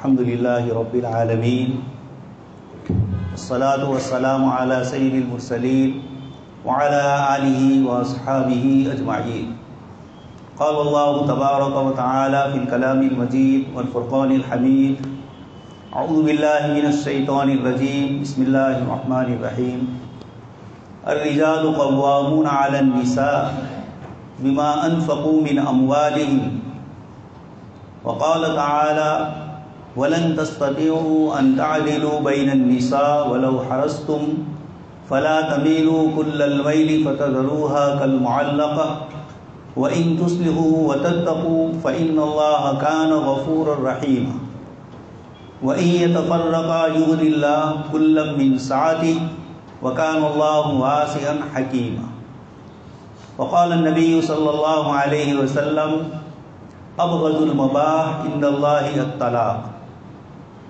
الحمد لله رب العالمين والصلاة والسلام على سيد المرسلين وعلى آله وأصحابه أجمعين. قال الله تبارك وتعالى في الكلام المجيد والفرقان الحميد: أعوذ بالله من الشيطان الرجيم، بسم الله الرحمن الرحيم. الرجال قوامون على النساء بما أنفقوا من أموالهم. وقال تعالى: وَلَن تَسْتَطِيعُوا أَن تَعْدِلُوا بَيْنَ النِّسَاءِ وَلَوْ حَرَصْتُمْ فَلَا تَمِيلُوا كُلَّ الْمَيْلِ فَتَذَرُوهَا كَالْمُعَلَّقَةِ وَإِن تُصْلِحُوا وَتَتَّقُوا فَإِنَّ اللَّهَ كَانَ غَفُورًا رَّحِيمًا. وَإِن يَتَفَرَّقَا يُغْنِ اللَّهُ كُلًّا مِّن سَعَتِهِ وَكَانَ اللَّهُ وَاسِعًا حَكِيمًا. وقال النبي صلی اللہ علیہ وسلم: ابغض المباح عند اللہ الطلاق.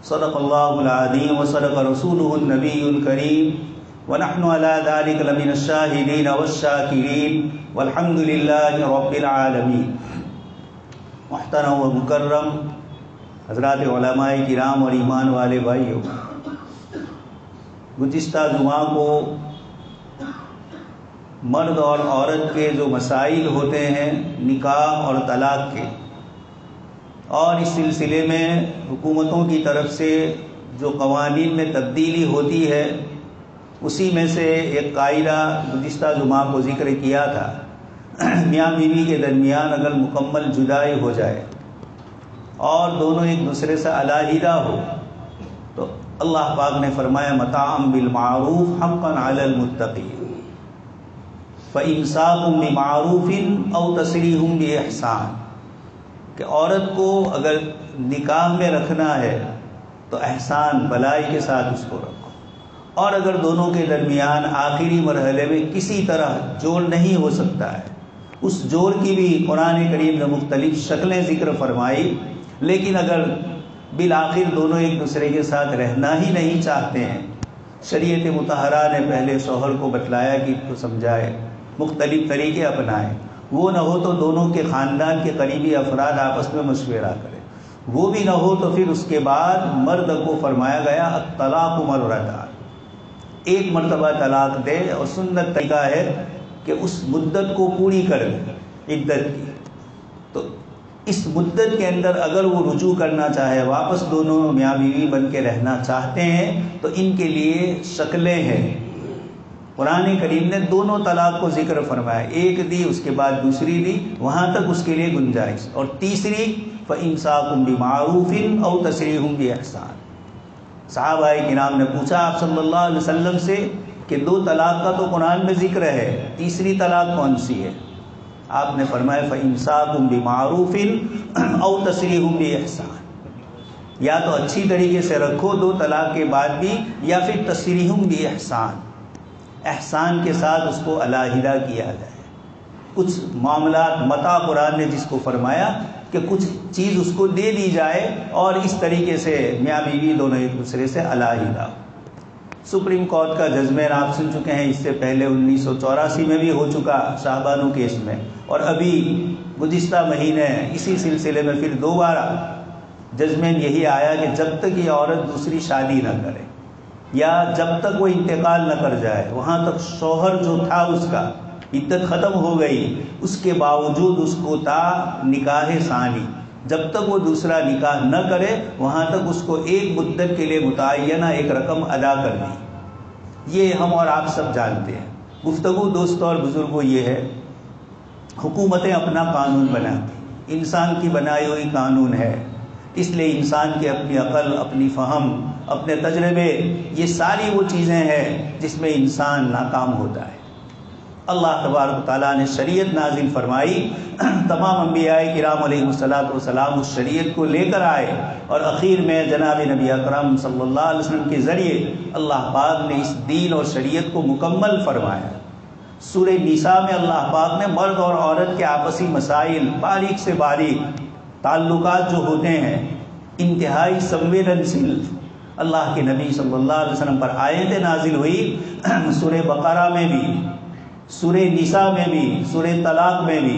صدق اللہ العظیم وصدق رسولہ النبی الکریم ونحن على ذلك لمن الشاہدین والشاکرین والحمد للہ رب العالمین. محترم و مکرم حضرات علماء کرام اور ایمان والے بھائیوں، گزشتہ جمعہ کو مرد اور عورت کے جو مسائل ہوتے ہیں نکاح اور طلاق کے، اور اس سلسلے میں حکومتوں کی طرف سے جو قوانین میں تبدیلی ہوتی ہے، اسی میں سے ایک قاعدہ گزشتہ جمعہ کو ذکر کیا تھا. میاں بیوی کے درمیان اگر مکمل جدائی ہو جائے اور دونوں ایک دوسرے سے علیحدہ ہو تو اللہ پاک نے فرمایا: متاعًا بالمعروف حقاً علی المتقین، فَإِمْسَاكٌ بِمَعْرُوفٍ أَوْ تَسْرِيحٌ بِإِحْسَانٍ، کہ عورت کو اگر نکاح میں رکھنا ہے تو احسان بھلائی کے ساتھ اس کو رکھو، اور اگر دونوں کے درمیان آخری مرحلے میں کسی طرح جوڑ نہیں ہو سکتا ہے، اس جوڑ کی بھی قرآن کریم نے مختلف شکلیں ذکر فرمائی، لیکن اگر بالآخر دونوں ایک دوسرے کے ساتھ رہنا ہی نہیں چاہتے ہیں، شریعت مطہرہ نے پہلے شوہر کو بتلایا کہ اس کو سمجھائے، مختلف طریقے اپنائے، وہ نہ ہو تو دونوں کے خاندان کے قریبی افراد آپس میں مشورہ کریں، وہ بھی نہ ہو تو پھر اس کے بعد مرد کو فرمایا گیا الطلاق مرتان، ایک مرتبہ طلاق دے، اور سنت طریقہ ہے کہ اس مدت کو پوری کر دے عدت کی. تو اس مدت کے اندر اگر وہ رجوع کرنا چاہے، واپس دونوں میاں بیوی بن کے رہنا چاہتے ہیں، تو ان کے لیے شکلیں ہیں. قرآن کریم نے دونوں طلاق کو ذکر فرمایا، ایک دی اس کے بعد دوسری دی، وہاں تک اس کے لیے گنجائش، اور تیسری فَإِمْسَاكٌ بِمَعْرُوفٍ أَوْ تَسْرِيحٌ بِإِحْسَانٍ. صحابہ کرام نے پوچھا آپ صلی اللہ علیہ وسلم سے کہ دو طلاق کا تو قرآن میں ذکر ہے، تیسری طلاق کون سی ہے؟ آپ نے فرمایا فَإِمْسَاكٌ بِمَعْرُوفٍ أَوْ تَسْرِيحٌ بِإِحْسَانٍ، یا تو اچھی طریقے سے رکھو دو طلاق کے بعد بھی، یا پھر تسریح بِإِحْسَان، احسان کے ساتھ اس کو علیحدہ کیا جائے. کچھ معاملات متاع قرآن نے جس کو فرمایا کہ کچھ چیز اس کو دے دی جائے اور اس طریقے سے میاں بیوی دونوں ایک دوسرے سے علیحدہ. سپریم کورٹ کا ججمنٹ آپ سن چکے ہیں، اس سے پہلے 1984 میں بھی ہو چکا شاہبانو کیس میں، اور ابھی گزشتہ مہینے اسی سلسلے میں پھر دوبارہ ججمنٹ یہی آیا کہ جب تک یہ عورت دوسری شادی نہ کرے یا جب تک وہ انتقال نہ کر جائے، وہاں تک شوہر جو تھا اس کا عدت ختم ہو گئی، اس کے باوجود اس کو تا نکاح ثانی، جب تک وہ دوسرا نکاح نہ کرے وہاں تک اس کو ایک مدت کے لیے متعینہ ایک رقم ادا کرنی. یہ ہم اور آپ سب جانتے ہیں. گفتگو دوستوں اور بزرگوں یہ ہے، حکومتیں اپنا قانون بناتی، انسان کی بنائی ہوئی قانون ہے، اس لیے انسان کی اپنی عقل، اپنی فہم، اپنے تجربے، یہ ساری وہ چیزیں ہیں جس میں انسان ناکام ہوتا ہے. اللہ تبارک و تعالیٰ نے شریعت نازل فرمائی، تمام انبیاء کرام علیہ السلام اس شریعت کو لے کر آئے، اور اخیر میں جناب نبی اکرم صلی اللہ علیہ وسلم کے ذریعے اللہ پاک نے اس دین اور شریعت کو مکمل فرمایا. سورہ نساء میں اللہ پاک نے مرد اور عورت کے آپسی مسائل، باریک سے باریک تعلقات جو ہوتے ہیں، انتہائی سنویدنشیل، اللہ کے نبی صلی اللہ علیہ وسلم پر آیتیں نازل ہوئی. سورہ بقرہ میں بھی، سورہ نساء میں بھی، سورہ طلاق میں بھی،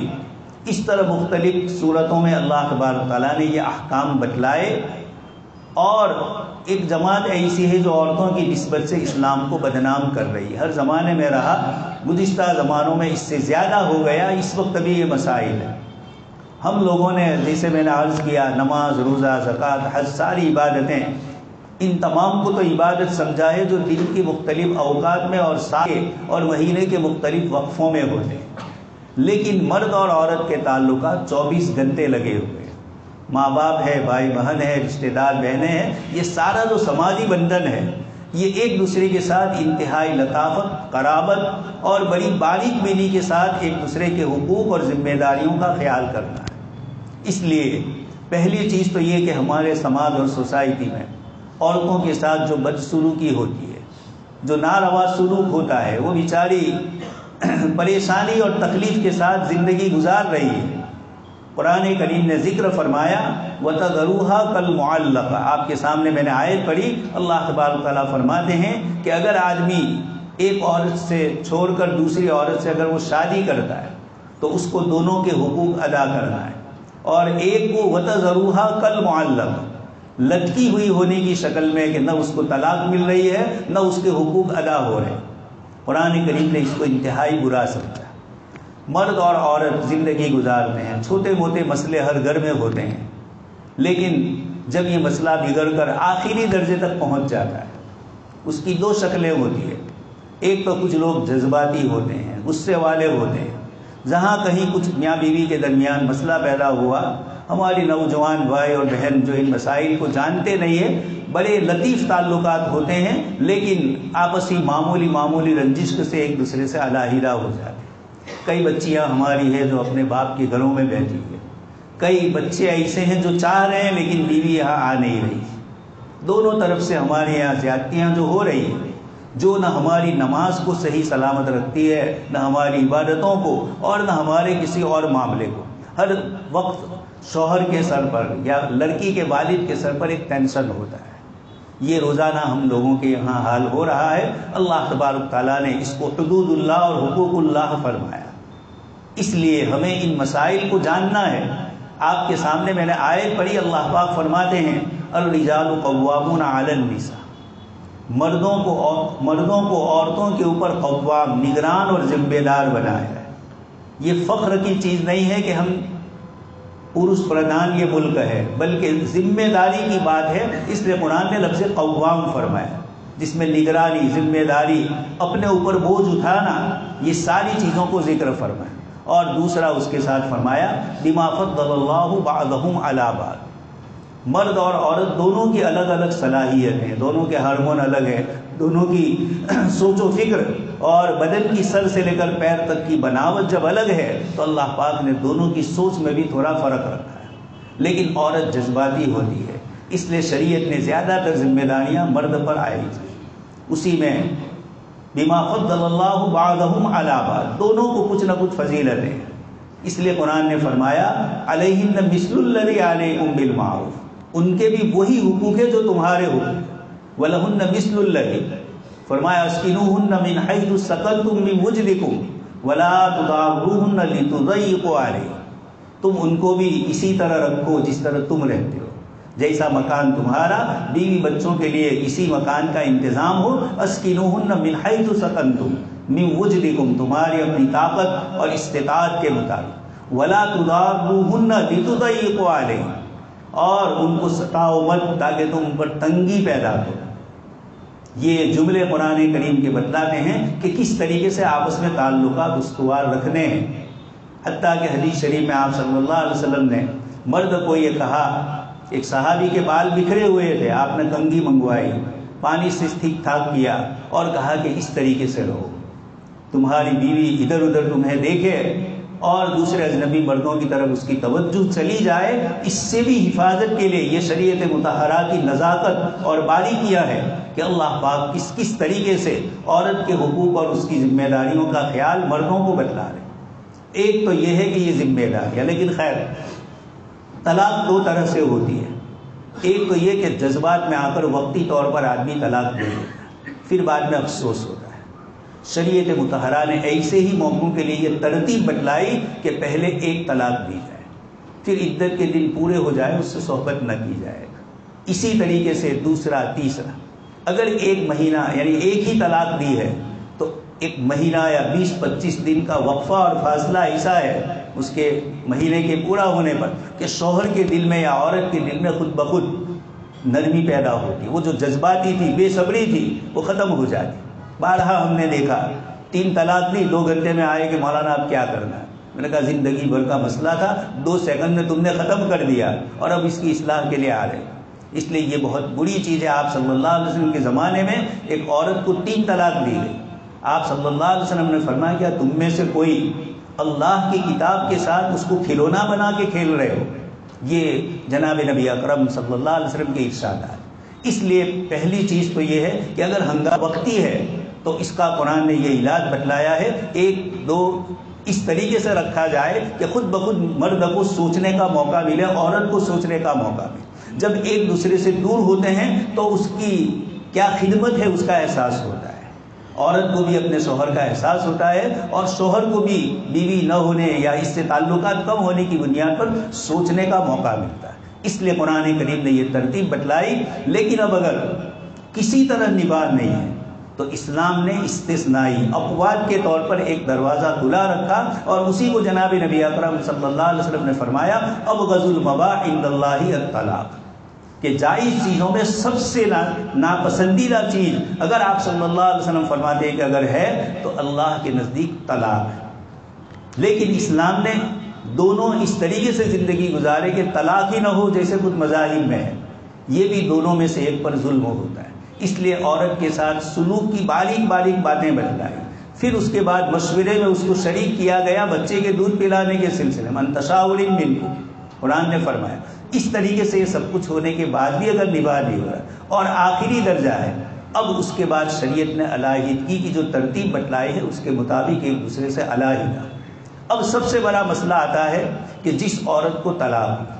اس طرح مختلف صورتوں میں اللہ تبارک تعالیٰ نے یہ احکام بتلائے اور ایک جماعت ایسی ہے جو عورتوں کی نسبت سے اسلام کو بدنام کر رہی ہے، ہر زمانے میں رہا، گزشتہ زمانوں میں اس سے زیادہ ہو گیا، اس وقت بھی یہ مسائل ہے۔ ہم لوگوں نے جیسے میں نے عرض کیا، نماز، روزہ، زکوٰۃ، حج، ساری عبادتیں، ان تمام کو تو عبادت سمجھا ہے جو دن کی مختلف اوقات میں اور سال اور مہینے کے مختلف وقفوں میں ہوتے ہیں، لیکن مرد اور عورت کے تعلقات 24 گھنٹے لگے ہوئے ہیں۔ ماں باپ ہے، بھائی بہن ہے، رشتہ دار بہنیں ہیں، یہ سارا جو سماجی بندھن ہے، یہ ایک دوسرے کے ساتھ انتہائی لطافت، قرابت اور بڑی باریک بینی کے ساتھ ایک دوسرے کے حقوق اور ذمہ داریوں کا خیال کرنا ہے۔ اس لیے پہلی چیز تو یہ کہ ہمارے سماج اور سوسائٹی میں عورتوں کے ساتھ جو بدسلوکی ہوتی ہے، جو ناروا سلوک ہوتا ہے، وہ بیچاری پریشانی اور تکلیف کے ساتھ زندگی گزار رہی ہے۔ قرآن کریم نے ذکر فرمایا وَتَذَرُوهَا كَالْمُعَلَّقَةِ، آپ کے سامنے میں نے آیت پڑھی، اللہ تبارک و تعالیٰ فرماتے ہیں کہ اگر آدمی ایک عورت سے چھوڑ کر دوسری عورت سے اگر وہ شادی کرتا ہے تو اس کو دونوں کے حقوق ادا کرنا ہے، اور ایک کو وَتَذَرُوهَا كَالْمُعَلَّقَةِ، لٹکی ہوئی ہونے کی شکل میں کہ نہ اس کو طلاق مل رہی ہے نہ اس کے حقوق ادا ہو رہے ہیں۔ قرآن کریم نے اس کو انتہائی برا سمجھا۔ مرد اور عورت زندگی گزارتے ہیں، چھوٹے موٹے مسئلے ہر گھر میں ہوتے ہیں، لیکن جب یہ مسئلہ بگڑ کر آخری درجے تک پہنچ جاتا ہے، اس کی دو شکلیں ہوتی ہیں۔ ایک تو کچھ لوگ جذباتی ہوتے ہیں، غصے والے ہوتے ہیں، جہاں کہیں کچھ میاں بیوی کے درمیان مسئلہ پیدا ہوا، ہماری نوجوان بھائی اور بہن جو ان مسائل کو جانتے نہیں ہیں، بڑے لطیف تعلقات ہوتے ہیں، لیکن آپسی معمولی رنجش سے ایک دوسرے سے علیحدہ ہو جاتے ہیں۔ کئی بچیاں ہماری ہیں جو اپنے باپ کے گھروں میں بیٹھی ہیں، کئی بچے ایسے ہیں جو چاہ رہے ہیں لیکن بیوی یہاں آ نہیں رہی۔ دونوں طرف سے ہمارے یہاں زیادتیاں جو ہو رہی ہیں، جو نہ ہماری نماز کو صحیح سلامت رکھتی ہے، نہ ہماری عبادتوں کو، اور نہ ہمارے کسی اور معاملے کو۔ ہر وقت شوہر کے سر پر یا لڑکی کے والد کے سر پر ایک ٹینشن ہوتا ہے۔ یہ روزانہ ہم لوگوں کے یہاں حال ہو رہا ہے۔ اللہ تبارک تعالیٰ نے اس کو حدود اللہ اور حقوق اللہ فرمایا، اس لیے ہمیں ان مسائل کو جاننا ہے۔ آپ کے سامنے میں نے آیت پڑھی، اللہ پاک فرماتے ہیں الرجال قوامون علی النساء، مردوں کو عورتوں کے اوپر قوام، نگران اور ذمہ دار بنایا ہے۔ یہ فخر کی چیز نہیں ہے کہ ہم پروش پردھان یہ ملک ہے، بلکہ ذمہ داری کی بات ہے، اس لیے قرآن نے لفظ قوام فرمایا، جس میں نگرانی، ذمہ داری، اپنے اوپر بوجھ اٹھانا، یہ ساری چیزوں کو ذکر فرمایا۔ اور دوسرا اس کے ساتھ فرمایا بما فضل اللہ بعضهم علی بعض، مرد اور عورت دونوں کی الگ الگ صلاحیت ہیں، دونوں کے ہارمون الگ ہیں، دونوں کی سوچ و فکر اور بدن کی سر سے لے کر پیر تک کی بناوٹ جب الگ ہے تو اللہ پاک نے دونوں کی سوچ میں بھی تھوڑا فرق رکھا ہے۔ لیکن عورت جذباتی ہوتی ہے، اس لیے شریعت نے زیادہ تر ذمہ داریاں مرد پر عائد کی۔ اسی میں بما فضل اللہ بعضهم علی بعض، دونوں کو کچھ نہ کچھ فضیلت ہے، اس لیے قرآن نے فرمایا علیہن مثل الذی علیکم بالمعروف، ان کے بھی وہی حقوق ہے جو تمہارے حقوق، وَلَهُنَّ مِثْلُ الَّذِي، فرمایا اسْكِنُوهُنَّ مِنْ حَيْثُ سَكَنْتُم مِّن وُجْدِكُمْ وَلَا تُضَارُّوهُنَّ لِتُضَيِّقُوا عَلَيْهِنَّ، تم ان کو بھی اسی طرح رکھو جس طرح تم رہتے ہو، جیسا مکان تمہارا، بیوی بچوں کے لیے اسی مکان کا انتظام ہو۔ اسْكِنُوهُنَّ مِنْ حَيْثُ سَكَنْتُم مِّن وُجْدِكُمْ، تمہاری اپنی طاقت اور استطاعت کے مطابق، وَلَا تُضَارُّوهُنَّ لِتُضَيِّقُوا عَلَيْهِنَّ، اور ان کو ستاؤ مت تاکہ تم پر تنگی پیدا ہو۔ یہ جملے قرآن کریم کے بتلاتے ہیں کہ کس طریقے سے آپس میں تعلقات استوار رکھنے ہیں۔ حتیٰ کہ حدیث شریف میں آپ صلی اللہ علیہ وسلم نے مرد کو یہ کہا، ایک صحابی کے بال بکھرے ہوئے تھے، آپ نے کنگھی منگوائی، پانی سے ٹھیک ٹھاک کیا اور کہا کہ اس طریقے سے رہو، تمہاری بیوی ادھر ادھر تمہیں دیکھے اور دوسرے اجنبی مردوں کی طرف اس کی توجہ چلی جائے، اس سے بھی حفاظت کے لیے یہ شریعت مطہرہ کی نزاکت اور باریکیاں ہے کہ اللہ پاک کس کس طریقے سے عورت کے حقوق اور اس کی ذمہ داریوں کا خیال مردوں کو بتلا رہے۔ ایک تو یہ ہے کہ یہ ذمہ داریاں، لیکن خیر طلاق دو طرح سے ہوتی ہے۔ ایک تو یہ کہ جذبات میں آ کر وقتی طور پر آدمی طلاق دے دیتا ہے، پھر بعد میں افسوس ہوتا ہے۔ شریعت مطہرہ نے ایسے ہی موقعوں کے لیے یہ ترتیب بتلائی کہ پہلے ایک طلاق دی جائے، پھر عدت کے دن پورے ہو جائے اس سے صحبت نہ کی جائے، اسی طریقے سے دوسرا تیسرا، اگر ایک مہینہ یعنی ایک ہی طلاق دی ہے تو ایک مہینہ یا 20-25 دن کا وقفہ اور فاصلہ ایسا ہے اس کے مہینے کے پورا ہونے پر کہ شوہر کے دل میں یا عورت کے دل میں خود بخود نرمی پیدا ہوتی، وہ جو جذباتی تھی، بے صبری تھی، وہ ختم ہو جاتی۔ بارہا ہم نے دیکھا 3 طلاق دی، 2 گھنٹے میں آئے کہ مولانا اب کیا کرنا ہے؟ میں نے کہا زندگی بھر کا مسئلہ تھا، 2 سیکنڈ میں تم نے ختم کر دیا اور اب اس کی اصلاح کے لیے آ رہے۔ اس لیے یہ بہت بری چیز ہے۔ آپ صلی اللہ علیہ وسلم کے زمانے میں ایک عورت کو 3 طلاق دی گئی۔ آپ صلی اللہ علیہ وسلم نے فرمایا کیا تم میں سے کوئی اللہ کی کتاب کے ساتھ اس کو کھلونا بنا کے کھیل رہے ہو؟ یہ جناب نبی اکرم صلی اللہ علیہ وسلم کے ارشادات۔ اس لیے پہلی چیز تو یہ ہے کہ اگر ہنگامہ وقتی ہے تو اس کا قرآن نے یہ علاج بتلایا ہے، 1-2 اس طریقے سے رکھا جائے کہ خود بخود مرد کو سوچنے کا موقع ملے، عورت کو سوچنے کا موقع ملے۔ جب ایک دوسرے سے دور ہوتے ہیں تو اس کی کیا خدمت ہے اس کا احساس ہوتا ہے، عورت کو بھی اپنے شوہر کا احساس ہوتا ہے اور شوہر کو بھی بیوی نہ ہونے یا اس سے تعلقات کم ہونے کی بنیاد پر سوچنے کا موقع ملتا ہے۔ اس لیے قرآن کریم نے یہ ترتیب بتلائی۔ لیکن اب اگر کسی طرح نباہ نہیں ہے تو اسلام نے استثنائی اقوات کے طور پر ایک دروازہ کھلا رکھا اور اسی کو جناب نبی اکرم صلی اللہ علیہ وسلم نے فرمایا ابغض المباح عند اللہ الطلاق، کہ جائز چیزوں میں سب سے ناپسندیدہ چیز اگر آپ صلی اللہ علیہ وسلم فرماتے ہیں کہ اگر ہے تو اللہ کے نزدیک طلاق ہے۔ لیکن اسلام نے دونوں اس طریقے سے زندگی گزارے کہ طلاق ہی نہ ہو جیسے کچھ مذاہب میں ہے، یہ بھی دونوں میں سے ایک پر ظلم ہوتا ہے۔ اس لیے عورت کے ساتھ سلوک کی باریک باریک باتیں بتلائیں۔ پھر اس کے بعد مشورے میں اس کو شریک کیا گیا بچے کے دودھ پلانے کے سلسلے میں، من تشاور منکم، قرآن نے فرمایا۔ اس طریقے سے یہ سب کچھ ہونے کے بعد بھی اگر نباہ نہیں ہو رہا اور آخری درجہ ہے، اب اس کے بعد شریعت نے علیحدگی کی جو ترتیب بتلائی ہے اس کے مطابق ایک دوسرے سے علیحدہ۔ اب سب سے بڑا مسئلہ آتا ہے کہ جس عورت کو طلاق،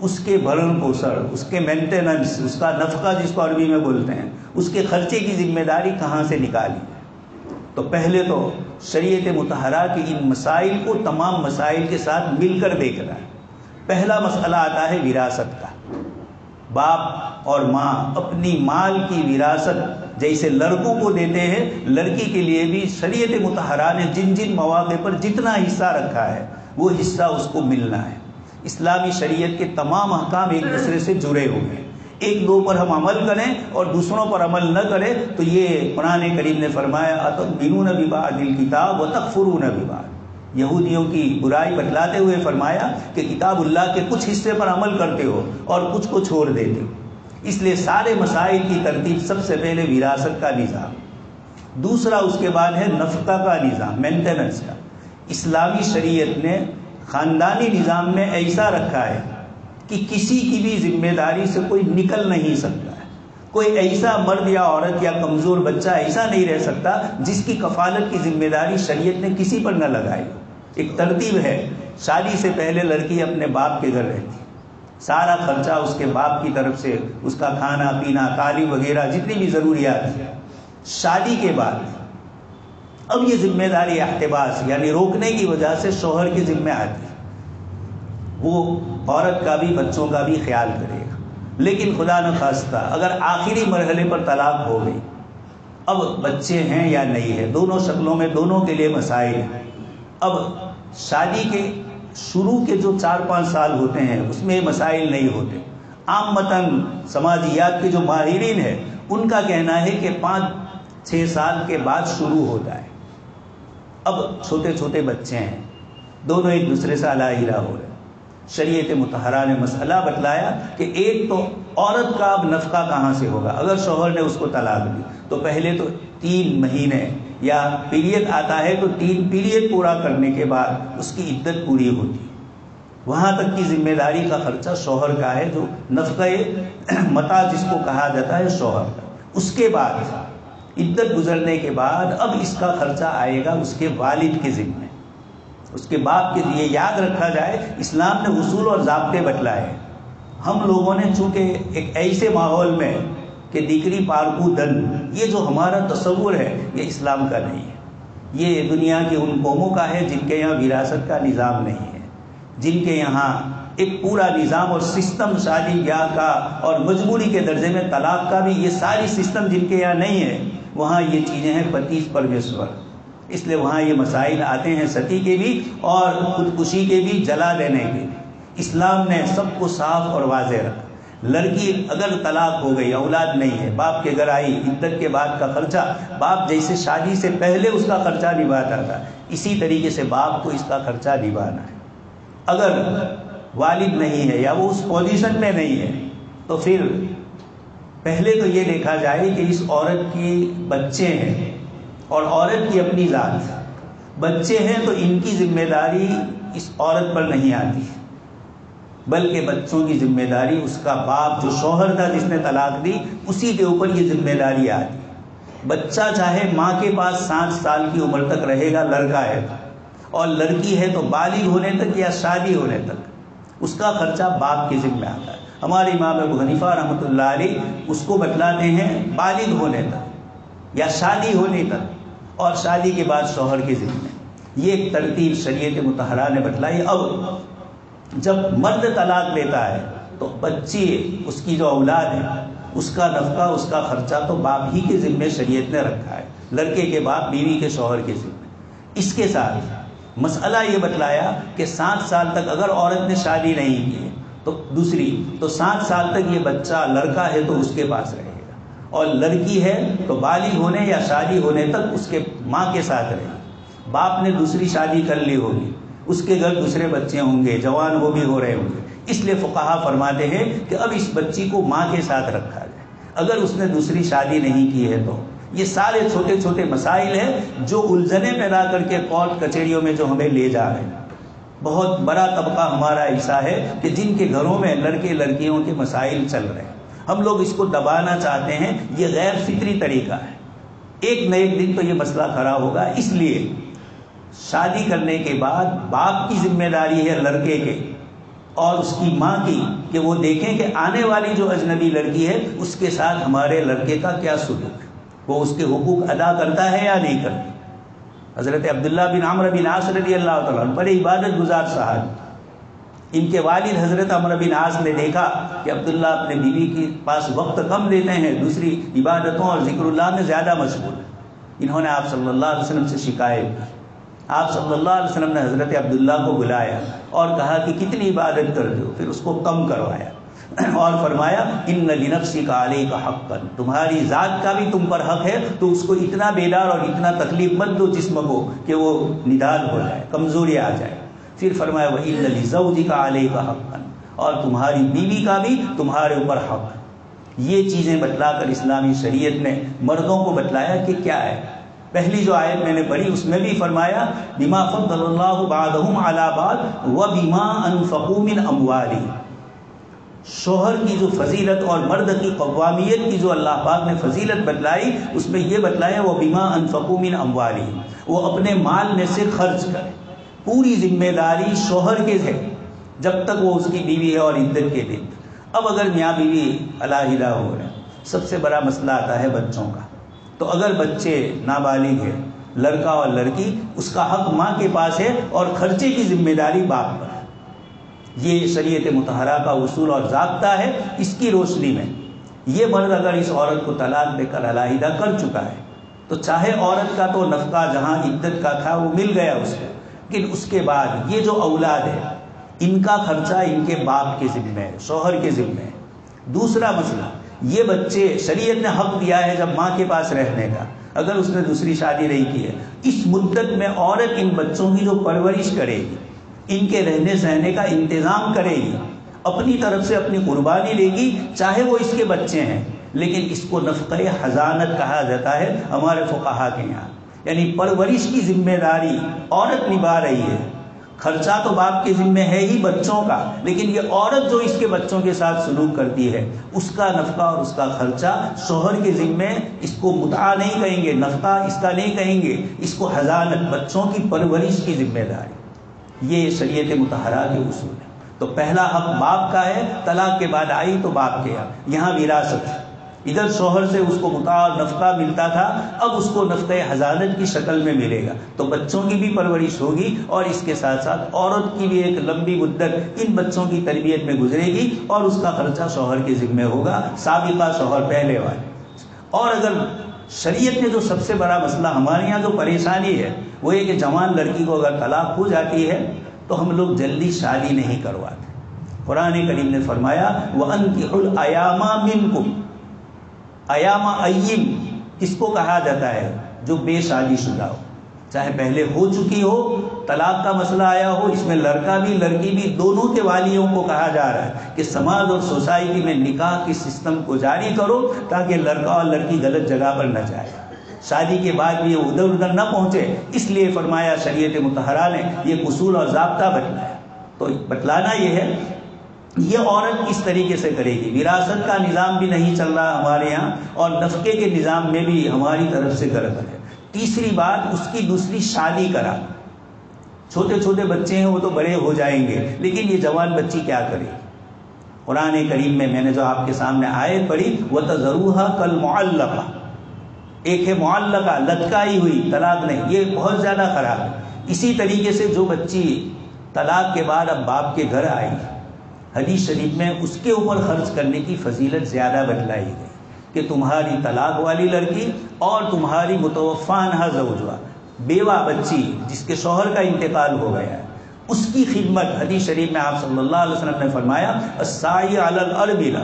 اس کے بھرن پوشن، اس کے مینٹیننس، اس کا نفقہ جس کو عربی میں بولتے ہیں، اس کے خرچے کی ذمہ داری کہاں سے نکالی؟ تو پہلے تو شریعت مطہرہ کی ان مسائل کو تمام مسائل کے ساتھ مل کر دیکھنا ہے۔ پہلا مسئلہ آتا ہے وراثت کا۔ باپ اور ماں اپنی مال کی وراثت جیسے لڑکوں کو دیتے ہیں، لڑکی کے لیے بھی شریعت مطہرہ نے جن جن مواقع پر جتنا حصہ رکھا ہے وہ حصہ اس کو ملنا ہے۔ اسلامی شریعت کے تمام احکام ایک دوسرے سے جڑے ہوئے ہیں، ایک دو پر ہم عمل کریں اور دوسروں پر عمل نہ کریں تو یہ قرآن کریم نے فرمایا اتؤمنون ببعض الکتاب وتکفرون ببعض، یہودیوں کی برائی بتلاتے ہوئے فرمایا کہ کتاب اللہ کے کچھ حصے پر عمل کرتے ہو اور کچھ کو چھوڑ دیتے ہو۔ اس لیے سارے مسائل کی ترتیب سب سے پہلے وراثت کا نظام، دوسرا اس کے بعد ہے نفقہ کا نظام، مینٹیننس کا۔ اسلامی شریعت نے خاندانی نظام میں ایسا رکھا ہے کہ کسی کی بھی ذمہ داری سے کوئی نکل نہیں سکتا ہے، کوئی ایسا مرد یا عورت یا کمزور بچہ ایسا نہیں رہ سکتا جس کی کفالت کی ذمہ داری شریعت نے کسی پر نہ لگائی۔ ایک ترتیب ہے، شادی سے پہلے لڑکی اپنے باپ کے گھر رہتی، سارا خرچہ اس کے باپ کی طرف سے، اس کا کھانا پینا، تعلیم وغیرہ جتنی بھی ضروریات ہیں۔ شادی کے بعد اب یہ ذمہ داری احتباس یعنی روکنے کی وجہ سے شوہر کی ذمہ آتی ہے، وہ عورت کا بھی بچوں کا بھی خیال کرے گا۔ لیکن خدا نخواستہ اگر آخری مرحلے پر طلاق ہو گئی، اب بچے ہیں یا نہیں ہے، دونوں شکلوں میں دونوں کے لیے مسائل ہیں۔ اب شادی کے شروع کے جو 4-5 سال ہوتے ہیں اس میں مسائل نہیں ہوتے، عامتاً سماجیات کے جو ماہرین ہیں ان کا کہنا ہے کہ 5-6 سال کے بعد شروع ہوتا ہے۔ اب چھوٹے چھوٹے بچے ہیں، دونوں ایک دوسرے سے علیحدہ ہو رہے ہیں۔ شریعت مطہرہ نے مسئلہ بتلایا کہ ایک تو عورت کا اب نفقہ کہاں سے ہوگا اگر شوہر نے اس کو طلاق دی، تو پہلے تو 3 مہینے یا پیریڈ آتا ہے تو 3 پیریڈ پورا کرنے کے بعد اس کی عدت پوری ہوتی ہے، وہاں تک کی ذمہ داری کا خرچہ شوہر کا ہے، جو نفقہ متاع جس کو کہا جاتا ہے شوہر کا۔ اس کے بعد عدت گزرنے کے بعد اب اس کا خرچہ آئے گا اس کے والد کے ذمہ، اس کے باپ کے لیے۔ یاد رکھا جائے اسلام نے اصول اور ضابطے بتلائے، ہم لوگوں نے چونکہ ایک ایسے ماحول میں کہ دیکری پارکو دن، یہ جو ہمارا تصور ہے یہ اسلام کا نہیں ہے، یہ دنیا کی ان قوموں کا ہے جن کے یہاں وراثت کا نظام نہیں ہے، جن کے یہاں ایک پورا نظام اور سسٹم شادی بیاہ کا اور مجبوری کے درجے میں طلاق کا بھی، یہ ساری سسٹم جن کے یہاں نہیں ہے وہاں یہ چیزیں ہیں پتیس پرمیشور، اس لیے وہاں یہ مسائل آتے ہیں ستی کے بھی اور خودکشی کے بھی، جلا دینے کے۔ اسلام نے سب کو صاف اور واضح رکھا۔ لڑکی اگر طلاق ہو گئی، اولاد نہیں ہے، باپ کے گھر آئی، عدت کے بعد کا خرچہ باپ جیسے شادی سے پہلے اس کا خرچہ نبھاتا تھا، اسی طریقے سے باپ کو اس کا خرچہ نبھانا ہے۔ اگر والد نہیں ہے یا وہ اس پوزیشن میں نہیں ہے تو پھر پہلے تو یہ دیکھا جائے کہ اس عورت کی بچے ہیں اور عورت کی اپنی ذات، بچے ہیں تو ان کی ذمہ داری اس عورت پر نہیں آتی، بلکہ بچوں کی ذمہ داری اس کا باپ جو شوہر تھا جس نے طلاق دی اسی کے اوپر یہ ذمہ داری آتی۔ بچہ چاہے ماں کے پاس 7 سال کی عمر تک رہے گا، لڑکا ہے، اور لڑکی ہے تو بالغ ہونے تک یا شادی ہونے تک اس کا خرچہ باپ کے ذمہ آتا ہے۔ ہمارے امام ابو حنیفہ رحمۃ اللہ علیہ اس کو بتلاتے ہیں بالغ ہونے تک یا شادی ہونے تک، اور شادی کے بعد شوہر کے ذمہ۔ یہ ایک ترتیب شریعت مطہرہ نے بتلائی۔ اب جب مرد طلاق لیتا ہے تو بچی، اس کی جو اولاد ہے، اس کا نفقہ، اس کا خرچہ تو باپ ہی کے ذمہ شریعت نے رکھا ہے، لڑکے کے باپ بیوی کے شوہر کے ذمہ۔ اس کے ساتھ مسئلہ یہ بتلایا کہ 7 سال تک اگر عورت نے شادی نہیں کی ہے تو 7 سال تک یہ بچہ لڑکا ہے تو اس کے پاس رہے گا، اور لڑکی ہے تو بالغ ہونے یا شادی ہونے تک اس کے ماں کے ساتھ رہے گی۔ باپ نے دوسری شادی کر لی ہوگی، اس کے گھر دوسرے بچے ہوں گے، جوان وہ بھی ہو رہے ہوں گے، اس لیے فقہا فرماتے ہیں کہ اب اس بچی کو ماں کے ساتھ رکھا جائے۔ اگر اس نے دوسری شادی نہیں کی ہے تو یہ سارے چھوٹے چھوٹے مسائل ہیں جو الجھنے پیدا کر کے کورٹ کچہریوں میں جو ہمیں لے جا رہے ہیں۔ بہت بڑا طبقہ ہمارا ایسا ہے کہ جن کے گھروں میں لڑکے لڑکیوں کے مسائل چل رہے ہیں، ہم لوگ اس کو دبانا چاہتے ہیں، یہ غیر فطری طریقہ ہے۔ ایک نہ ایک دن تو یہ مسئلہ کھڑا ہوگا، اس لیے شادی کرنے کے بعد باپ کی ذمہ داری ہے لڑکے کے اور اس کی ماں کی کہ وہ دیکھیں کہ آنے والی جو اجنبی لڑکی ہے اس کے ساتھ ہمارے لڑکے کا کیا سلوک ہے، وہ اس کے حقوق ادا کرتا ہے یا نہیں کرتا۔ حضرت عبداللہ بن عمرو بن عاص رضی اللہ تعالیٰ عنہ بڑے عبادت گزار صاحب، ان کے والد حضرت عمرو بن عاص نے دیکھا کہ عبداللہ اپنے بیوی کے پاس وقت کم دیتے ہیں، دوسری عبادتوں اور ذکر اللہ میں زیادہ مشغول ہے۔ انہوں نے آپ صلی اللہ علیہ وسلم سے شکایت کی۔ آپ صلی اللہ علیہ وسلم نے حضرت عبداللہ کو بلایا اور کہا کہ کتنی عبادت کرتے ہو، پھر اس کو کم کروایا اور فرمایا ان لنفسک علیک حقا، تمہاری ذات کا بھی تم پر حق ہے، تو اس کو اتنا بیدار اور اتنا تکلیف مت دو جسم کو کہ وہ نڈال ہو جائے، کمزوری آ جائے۔ پھر فرمایا وَإِنَّ لِزَوْجِكَ عَلَيْكَ حَقًّا، اور تمہاری بیوی کا بھی تمہارے اوپر حق ہے۔ یہ چیزیں بتلا کر اسلامی شریعت نے مردوں کو بتلایا کہ کیا ہے۔ پہلی جو آیت میں نے پڑھی اس میں بھی فرمایا بما فضل اللہ بعضهم علی بعض وبما انفقوا من اموالهم، شوہر کی جو فضیلت اور مرد کی قوامیت کی جو اللہ پاک نے فضیلت بتلائی اس میں یہ بتلایا وبما انفقوا من اموالهم، وہ اپنے مال میں سے خرچ کرے۔ پوری ذمہ داری شوہر کے ہے جب تک وہ اس کی بیوی ہے اور عدت کے دن۔ اب اگر میاں بیوی علیحدہ ہو رہے ہیں، سب سے بڑا مسئلہ آتا ہے بچوں کا، تو اگر بچے نابالغ ہے، لڑکا اور لڑکی، اس کا حق ماں کے پاس ہے اور خرچے کی ذمہ داری باپ پر ہے۔ یہ شریعت مطہرہ کا اصول اور ضابطہ ہے۔ اس کی روشنی میں یہ مرد اگر اس عورت کو طلاق دے کر علیحدہ کر چکا ہے تو چاہے عورت کا تو نفقہ جہاں عدت کا تھا وہ مل گیا اس کو، لیکن اس کے بعد یہ جو اولاد ہے ان کا خرچہ ان کے باپ کے ذمہ ہے، شوہر کے ذمہ ہے۔ دوسرا مسئلہ، یہ بچے شریعت نے حق دیا ہے جب ماں کے پاس رہنے کا، اگر اس نے دوسری شادی نہیں کی ہے، اس مدت میں عورت ان بچوں کی جو پرورش کرے گی، ان کے رہنے سہنے کا انتظام کرے گی، اپنی طرف سے اپنی قربانی لے گی، چاہے وہ اس کے بچے ہیں، لیکن اس کو نفقہ حضانت کہا جاتا ہے ہمارے فقہا کے یہاں، یعنی پرورش کی ذمہ داری عورت نبھا رہی ہے۔ خرچہ تو باپ کے ذمہ ہے ہی بچوں کا، لیکن یہ عورت جو اس کے بچوں کے ساتھ سلوک کرتی ہے اس کا نفقہ اور اس کا خرچہ شوہر کے ذمہ، اس کو متعہ نہیں کہیں گے، نفقہ اس کا نہیں کہیں گے، اس کو حضانت، بچوں کی پرورش کی ذمہ داری۔ یہ شریعت مطہرہ کے اصول ہے۔ تو پہلا حق باپ کا ہے، طلاق کے بعد آئی تو باپ کے یہاں وراثت ہے۔ ادھر شوہر سے اس کو متاع اور نفقہ ملتا تھا، اب اس کو نفقہ حضانت کی شکل میں ملے گا، تو بچوں کی بھی پرورش ہوگی اور اس کے ساتھ ساتھ عورت کی بھی ایک لمبی مدت ان بچوں کی تربیت میں گزرے گی اور اس کا خرچہ شوہر کے ذمہ ہوگا، سابقہ شوہر پہلے والے۔ اور اگر شریعت میں جو سب سے بڑا مسئلہ ہمارے یہاں جو پریشانی ہے وہ یہ کہ جوان لڑکی کو اگر طلاق ہو جاتی ہے تو ہم لوگ جلدی شادی نہیں کرواتے۔ قرآن کریم نے فرمایا وَأَنكِحُوا الْأَيَامَ مِنكُمْ، ایام ایم کس کو کہا جاتا ہے؟ جو بے شادی شدہ ہو، چاہے پہلے ہو چکی ہو، طلاق کا مسئلہ آیا ہو، اس میں لڑکا بھی لڑکی بھی دونوں کے والیوں کو کہا جا رہا ہے کہ سماج اور سوسائٹی میں نکاح کے سسٹم کو جاری کرو تاکہ لڑکا اور لڑکی غلط جگہ پر نہ جائے، شادی کے بعد بھی یہ ادھر ادھر نہ پہنچے۔ اس لیے فرمایا شریعت مطہرہ نے یہ اصول اور ضابطہ بتلایا۔ تو بتلانا یہ ہے یہ عورت کس طریقے سے کرے گی۔ وراثت کا نظام بھی نہیں چل رہا ہمارے یہاں اور نفقے کے نظام میں بھی ہماری طرف سے گڑبڑ ہے۔ تیسری بات اس کی دوسری شادی کرا، چھوٹے چھوٹے بچے ہیں وہ تو بڑے ہو جائیں گے لیکن یہ جوان بچی کیا کرے؟ قرآن کریم میں نے جو آپ کے سامنے آیت پڑھی وَتَذَرُوهَا كَالْمُعَلَّقَةِ، ایک ہے معلقہ لٹکائی ہوئی، طلاق نہیں، یہ بہت زیادہ خراب ہے۔ اسی طریقے سے جو بچی طلاق کے بعد اب باپ کے گھر آئی، حدیث شریف میں اس کے اوپر خرچ کرنے کی فضیلت زیادہ بتلائی گئی کہ تمہاری طلاق والی لڑکی اور تمہاری متوفی عنہا زوجہ، بیوہ بچی جس کے شوہر کا انتقال ہو گیا ہے، اس کی خدمت، حدیث شریف میں آپ صلی اللہ علیہ وسلم نے فرمایا الساعی علی الارملہ،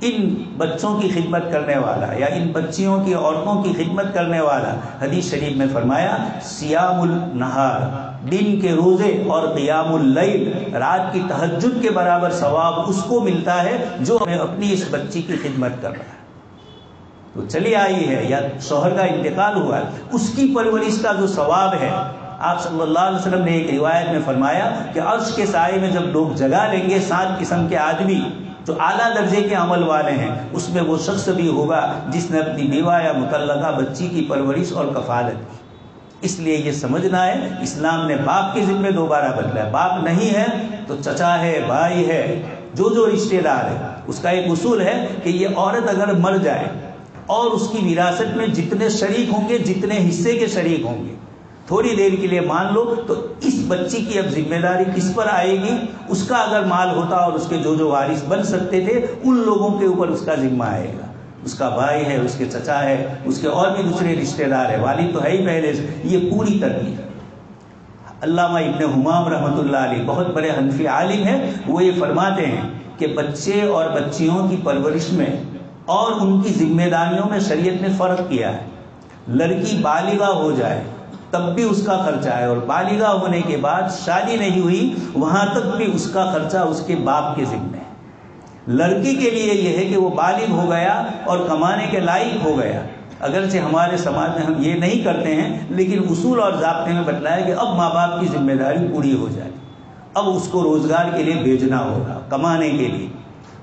ان بچوں کی خدمت کرنے والا یا ان بچیوں کی عورتوں کی خدمت کرنے والا، حدیث شریف میں فرمایا سیام النہار، دن کے روزے اور قیام اللیل، رات کی تہجد کے برابر ثواب اس کو ملتا ہے جو اپنی اس بچی کی خدمت کر رہا ہے۔ تو چلی آئی ہے یا شوہر کا انتقال ہوا ہے، اس کی پرورش کا جو ثواب ہے، آپ صلی اللہ علیہ وسلم نے ایک روایت میں فرمایا کہ عرش کے سائے میں جب لوگ جگہ لیں گے 7 قسم کے آدمی جو اعلیٰ درجے کے عمل والے ہیں، اس میں وہ شخص بھی ہوگا جس نے اپنی بیوہ یا مطلقہ بچی کی پرورش اور کفالت کی۔ اس لیے یہ سمجھنا ہے اسلام نے باپ کے ذمہ دوبارہ بدلا ہے، باپ نہیں ہے تو چچا ہے، بھائی ہے، جو رشتے دار ہے، اس کا ایک اصول ہے کہ یہ عورت اگر مر جائے اور اس کی وراثت میں جتنے شریک ہوں گے، جتنے حصے کے شریک ہوں گے، تھوڑی دیر کے لیے مان لو تو اس بچی کی اب ذمہ داری کس پر آئے گی؟ اس کا اگر مال ہوتا اور اس کے جو وارث بن سکتے تھے ان لوگوں کے اوپر اس کا ذمہ آئے گا، اس کا بھائی ہے، اس کے چچا ہے، اس کے اور بھی دوسرے رشتہ دار ہے، والد تو ہے ہی پہلے سے۔ یہ پوری ترتیب علامہ ابن حمام رحمۃ اللہ علیہ بہت بڑے حنفی عالم ہیں، وہ یہ فرماتے ہیں کہ بچے اور بچیوں کی پرورش میں اور ان کی ذمہ داریوں میں شریعت نے فرق کیا ہے۔ لڑکی بالغہ ہو جائے تب بھی اس کا خرچہ ہے، اور بالغہ ہونے کے بعد شادی نہیں ہوئی وہاں تک بھی اس کا خرچہ اس کے باپ کے ذمہ ہے۔ لڑکی کے لیے یہ ہے کہ وہ بالغ ہو گیا اور کمانے کے لائق ہو گیا، اگرچہ ہمارے سماج میں ہم یہ نہیں کرتے ہیں لیکن اصول اور ضابطے میں بتلایا کہ اب ماں باپ کی ذمہ داری پوری ہو جائے، اب اس کو روزگار کے لیے بھیجنا ہوگا، کمانے کے لیے،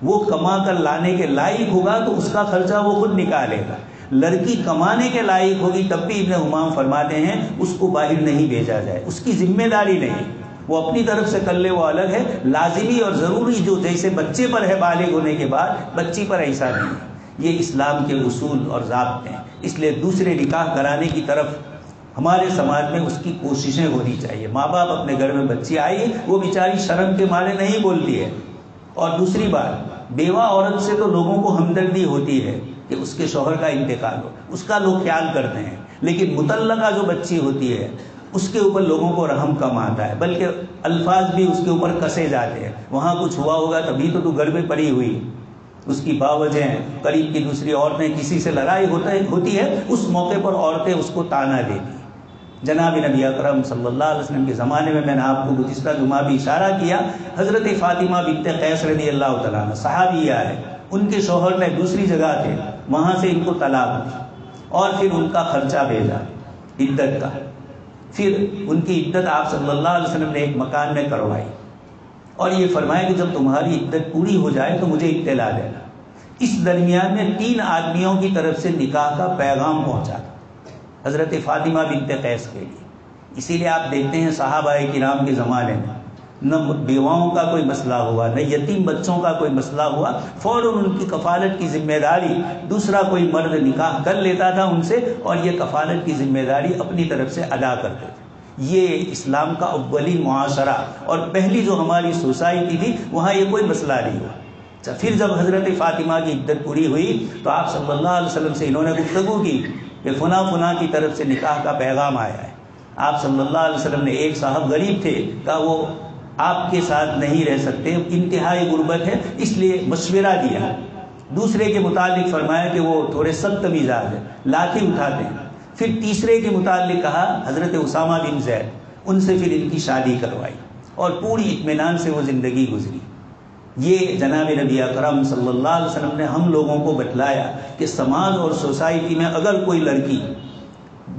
وہ کما کر لانے کے لائق ہوگا تو اس کا خرچہ وہ خود نکالے گا۔ لڑکی کمانے کے لائق ہوگی تب بھی ابن حمام فرماتے ہیں اس کو باہر نہیں بھیجا جائے، اس کی ذمہ داری نہیں، وہ اپنی طرف سے کر لے وہ الگ ہے، لازمی اور ضروری جو جیسے بچے پر ہے بالغ ہونے کے بعد بچی پر ایسا نہیں ہے۔ یہ اسلام کے اصول اور ضابطے ہیں، اس لیے دوسرے نکاح کرانے کی طرف ہمارے سماج میں اس کی کوششیں ہونی چاہیے۔ ماں باپ اپنے گھر میں بچی آئی وہ بیچاری شرم کے مارے نہیں بولتی ہے۔ اور دوسری بات، بیوہ عورت سے تو لوگوں کو ہمدردی ہوتی ہے کہ اس کے شوہر کا انتقال ہو، اس کا لوگ خیال کرتے ہیں، لیکن مطلقہ جو بچی ہوتی ہے اس کے اوپر لوگوں کو رحم کم آتا ہے، بلکہ الفاظ بھی اس کے اوپر کسے جاتے ہیں۔ وہاں کچھ ہوا ہوگا تبھی تو گھر میں پڑی ہوئی، اس کی باوجہ قریب کی دوسری عورتیں کسی سے لڑائی ہوتی ہے، اس موقع پر عورتیں اس کو تانا دیتی۔ جناب نبی اکرم صلی اللہ علیہ وسلم کے زمانے میں نے آپ کو گزشتہ جمعہ بھی اشارہ کیا، حضرت فاطمہ بنت قیس رضی اللہ تعالیٰ عنہ صحابیہ ہے، ان کے شوہر نے دوسری جگہ تھے، وہاں سے ان کو طلاق دی اور پھر ان کا خرچہ بھیجا عدت کا، پھر ان کی عدت آپ صلی اللہ علیہ وسلم نے ایک مکان میں کروائی اور یہ فرمایا کہ جب تمہاری عدت پوری ہو جائے تو مجھے اطلاع دینا۔ اس درمیان میں 3 آدمیوں کی طرف سے نکاح کا پیغام پہنچا تھا حضرت فاطمہ بنت قیس کے لیے۔ اسی لیے آپ دیکھتے ہیں صحابہ کرام کے زمانے میں نہ بیواؤں کا کوئی مسئلہ ہوا، نہ یتیم بچوں کا کوئی مسئلہ ہوا، فوراً ان کی کفالت کی ذمہ داری دوسرا کوئی مرد نکاح کر لیتا تھا ان سے، اور یہ کفالت کی ذمہ داری اپنی طرف سے ادا کرتے تھے۔ یہ اسلام کا اولین معاشرہ اور پہلی جو ہماری سوسائٹی تھی وہاں یہ کوئی مسئلہ نہیں ہوا۔ پھر جب حضرت فاطمہ کی عدت پوری ہوئی تو آپ صلی اللہ علیہ وسلم سے انہوں نے گفتگو کی کہ فلاں فلاں کی طرف سے نکاح کا پیغام آیا ہے۔ آپ صلی اللہ علیہ وسلم نے، ایک صاحب غریب تھے، کہا وہ آپ کے ساتھ نہیں رہ سکتے، انتہائی غربت ہے، اس لیے مشورہ دیا۔ دوسرے کے متعلق فرمایا کہ وہ تھوڑے سخت مزاج ہے، لاٹھی اٹھاتے ہیں۔ پھر تیسرے کے متعلق کہا حضرت اسامہ بن زید، ان سے پھر ان کی شادی کروائی اور پوری اطمینان سے وہ زندگی گزری۔ یہ جناب نبی اکرم صلی اللہ علیہ وسلم نے ہم لوگوں کو بتلایا کہ سماج اور سوسائٹی میں اگر کوئی لڑکی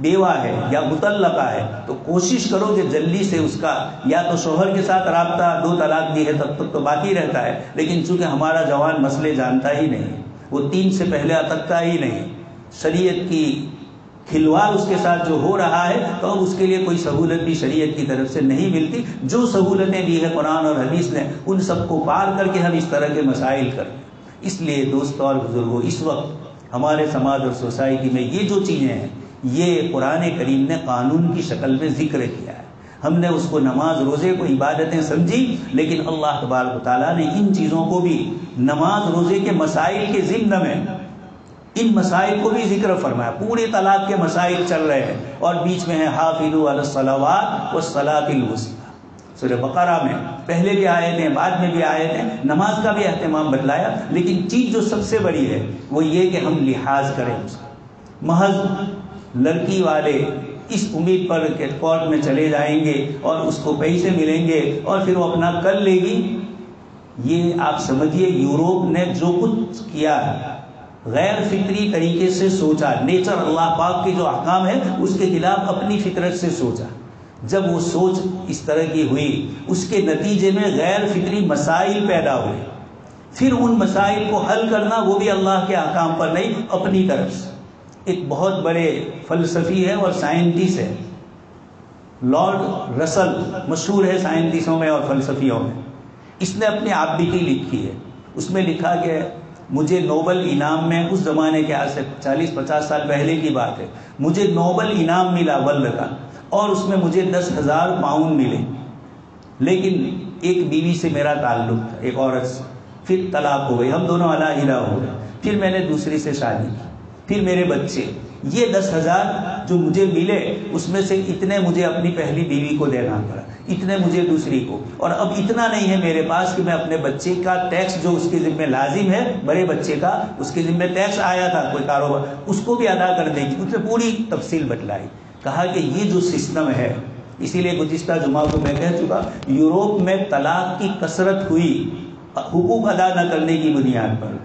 بیوہ ہے یا مطلقہ ہے تو کوشش کرو کہ جلدی سے اس کا یا تو شوہر کے ساتھ رابطہ، 2 طلاق دی ہے تب تک تو باقی رہتا ہے، لیکن چونکہ ہمارا جوان مسئلے جانتا ہی نہیں، وہ 3 سے پہلے اٹکتا ہی نہیں، شریعت کی کھلواڑ اس کے ساتھ جو ہو رہا ہے، تو اب اس کے لیے کوئی سہولت بھی شریعت کی طرف سے نہیں ملتی۔ جو سہولتیں دی ہے قرآن اور حدیث نے، ان سب کو پار کر کے ہم اس طرح کے مسائل کریں۔ اس لیے دوستوں اور بزرگوں، اس وقت ہمارے سماج اور سوسائٹی میں یہ جو چیزیں ہیں، یہ قرآن کریم نے قانون کی شکل میں ذکر کیا ہے۔ ہم نے اس کو نماز روزے کو عبادتیں سمجھی، لیکن اللہ تبارک و تعالیٰ نے ان چیزوں کو بھی نماز روزے کے مسائل کے ضمن میں ان مسائل کو بھی ذکر فرمایا۔ پورے طلاق کے مسائل چل رہے ہیں اور بیچ میں ہے حافظوا علی الصلوات والصلاۃ الوسطیٰ۔ سورہ بقرہ میں پہلے بھی آئے تھے، بعد میں بھی آئے تھے، نماز کا بھی اہتمام بتلایا، لیکن چیز جو سب سے بڑی ہے وہ یہ کہ ہم لحاظ کریں اس کا۔ محض لڑکی والے اس امید پر کہ کورٹ میں چلے جائیں گے اور اس کو پیسے ملیں گے اور پھر وہ اپنا کر لے گی، یہ آپ سمجھیے یوروپ نے جو کچھ کیا ہے، غیر فطری طریقے سے سوچا، نیچر اللہ پاک کے جو احکام ہے اس کے خلاف اپنی فطرت سے سوچا۔ جب وہ سوچ اس طرح کی ہوئی، اس کے نتیجے میں غیر فطری مسائل پیدا ہوئے، پھر ان مسائل کو حل کرنا وہ بھی اللہ کے احکام پر نہیں، اپنی طرف سے۔ ایک بہت بڑے فلسفی ہے اور سائنٹسٹ ہے، لارڈ رسل، مشہور ہے سائنٹسٹوں میں اور فلسفیوں میں۔ اس نے اپنی آبدیتی لکھی ہے، اس میں لکھا کہ مجھے نوبل انعام میں، اس زمانے کے آج سے 40-50 سال پہلے کی بات ہے، مجھے نوبل انعام ملا ورلڈ کا، اور اس میں مجھے 10,000 پاؤنڈ ملے، لیکن ایک بیوی سے میرا تعلق تھا، ایک عورت سے، پھر طلاق ہو گئی، ہم دونوں علیحدہ ہو گئے، پھر میں نے دوسری سے شادی کی، پھر میرے بچے، یہ 10,000 جو مجھے ملے اس میں سے اتنے مجھے اپنی پہلی بیوی کو دینا پڑا، اتنے مجھے دوسری کو، اور اب اتنا نہیں ہے میرے پاس کہ میں اپنے بچے کا ٹیکس جو اس کے ذمہ لازم ہے، بڑے بچے کا اس کے ذمہ ٹیکس آیا تھا کوئی کاروبار، اس کو بھی ادا کر دے گی۔ اس نے پوری تفصیل بتلائی، کہا کہ یہ جو سسٹم ہے، اسی لیے گزشتہ جمعہ کو میں کہہ چکا، یوروپ میں طلاق کی کثرت ہوئی حقوق ادا نہ کرنے کی بنیاد پر،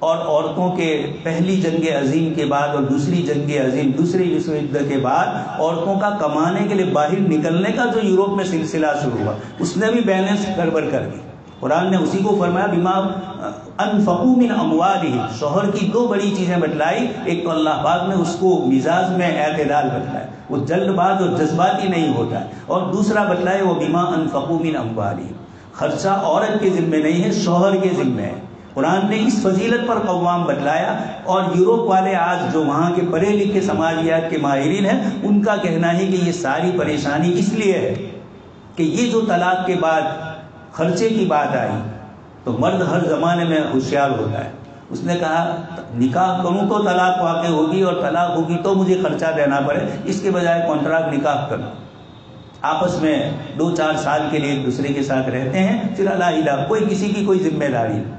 اور عورتوں کے پہلی جنگ عظیم کے بعد اور دوسری جنگ عظیم، دوسری وشو یدھ کے بعد عورتوں کا کمانے کے لیے باہر نکلنے کا جو یوروپ میں سلسلہ شروع ہوا، اس نے بھی بیلنس گڑبڑ کر دی۔ قرآن نے اسی کو فرمایا بما انفقوا من اموالہم، شوہر کی 2 بڑی چیزیں بتلائی، ایک تو اللہ پاک نے اس کو مزاج میں اعتدال بتلایا، وہ جلد باز اور جذباتی نہیں ہوتا ہے، اور دوسرا بتلایا وہ بما انفقوا من اموالہم، خرچہ عورت کے ذمہ نہیں ہے، شوہر کے ذمہ ہے۔ قرآن نے اس فضیلت پر قوام بتلایا، اور یوروپ والے آج جو وہاں کے پڑھے لکھے سماجیات کے ماہرین ہیں، ان کا کہنا ہے کہ یہ ساری پریشانی اس لیے ہے کہ یہ جو طلاق کے بعد خرچے کی بات آئی تو مرد ہر زمانے میں ہوشیار ہوتا ہے، اس نے کہا نکاح کروں تو طلاق واقع ہوگی، اور طلاق ہوگی تو مجھے خرچہ دینا پڑے، اس کے بجائے کانٹریکٹ نکاح کرو، آپس میں 2-4 سال کے لیے ایک دوسرے کے ساتھ رہتے ہیں، پھر علیحدہ، کوئی کسی کی کوئی ذمہ داری نہیں۔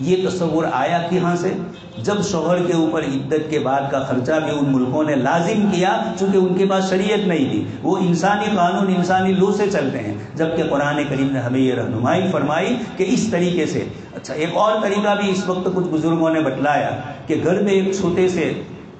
یہ تصور آیا کہاں سے؟ جب شوہر کے اوپر عدت کے بعد کا خرچہ بھی ان ملکوں نے لازم کیا، چونکہ ان کے پاس شریعت نہیں تھی، وہ انسانی قانون، انسانی لو سے چلتے ہیں، جبکہ قرآن کریم نے ہمیں یہ رہنمائی فرمائی کہ اس طریقے سے۔ اچھا، ایک اور طریقہ بھی اس وقت کچھ بزرگوں نے بتلایا کہ گھر میں ایک چھوٹے سے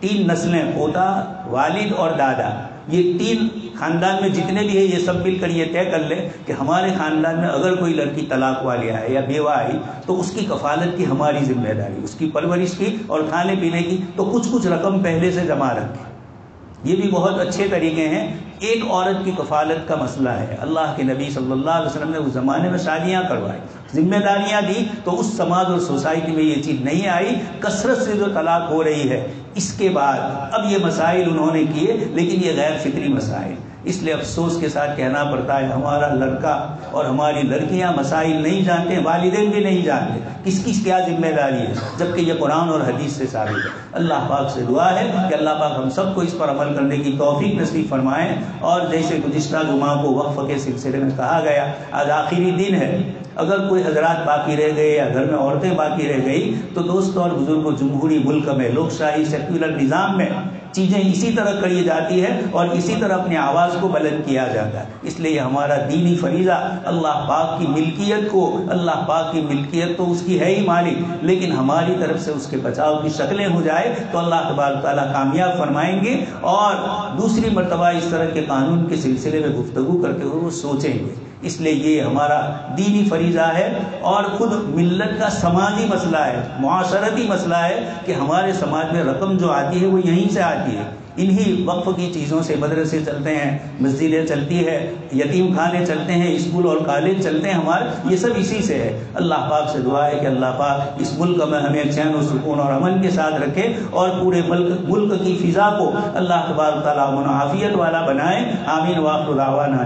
3 نسلیں، پوتا، والد اور دادا، یہ 3 خاندان میں جتنے بھی ہیں، یہ سب مل کر یہ طے کر لیں کہ ہمارے خاندان میں اگر کوئی لڑکی طلاق والی آئے یا بیوہ آئی تو اس کی کفالت کی ہماری ذمہ داری، اس کی پرورش کی اور کھانے پینے کی، تو کچھ رقم پہلے سے جمع رکھیں۔ یہ بھی بہت اچھے طریقے ہیں۔ ایک عورت کی کفالت کا مسئلہ ہے، اللہ کے نبی صلی اللہ علیہ وسلم نے اس زمانے میں شادیاں کروائی، ذمہ داریاں دی، تو اس سماج اور سوسائٹی میں یہ چیز نہیں آئی۔ کثرت سے جو طلاق ہو رہی ہے اس کے بعد اب یہ مسائل انہوں نے کیے، لیکن یہ غیر فطری مسائل، اس لیے افسوس کے ساتھ کہنا پڑتا ہے ہمارا لڑکا اور ہماری لڑکیاں مسائل نہیں جانتے، والدین بھی نہیں جانتے کس کی کیا ذمہ داری ہے، جبکہ یہ قرآن اور حدیث سے ثابت ہے۔ اللہ پاک سے دعا ہے کہ اللہ پاک ہم سب کو اس پر عمل کرنے کی توفیق نصیب فرمائیں۔ اور جیسے گزشتہ جمعہ کو وقف کے سلسلے میں کہا گیا، آج آخری دن ہے، اگر کوئی حضرات باقی رہ گئے یا گھر میں عورتیں باقی رہ گئی تو دوستوں اور بزرگوں، جمہوری ملک میں، لوک شاہی سیکولر نظام میں چیزیں اسی طرح کری جاتی ہے اور اسی طرح اپنی آواز کو بلند کیا جاتا ہے۔ اس لیے ہمارا دینی فریضہ اللہ پاک کی ملکیت کو، اللہ پاک کی ملکیت تو اس کی ہے ہی مالک، لیکن ہماری طرف سے اس کے بچاؤ کی شکلیں ہو جائے تو اللہ تبارک تعالیٰ کامیاب فرمائیں گے، اور دوسری مرتبہ اس طرح کے قانون کے سلسلے میں گفتگو کرتے ہوئے وہ سوچیں گے۔ اس لیے یہ ہمارا دینی فریضہ ہے، اور خود ملت کا سماجی مسئلہ ہے، معاشرتی مسئلہ ہے کہ ہمارے سماج میں رقم جو آتی ہے وہ یہیں سے آتی ہے، انہی وقف کی چیزوں سے۔ مدرسے چلتے ہیں، مسجدیں چلتی ہے، یتیم خانے چلتے ہیں، اسکول اور کالج چلتے ہیں ہمارے، یہ سب اسی سے ہے۔ اللہ پاک سے دعا ہے کہ اللہ پاک اس ملک میں ہمیں چین و سکون اور امن کے ساتھ رکھے، اور پورے ملک کی فضا کو اللہ تبارک تعالیٰ امن و عافیت والا بنائے۔ آمین۔ وآخر دعوانا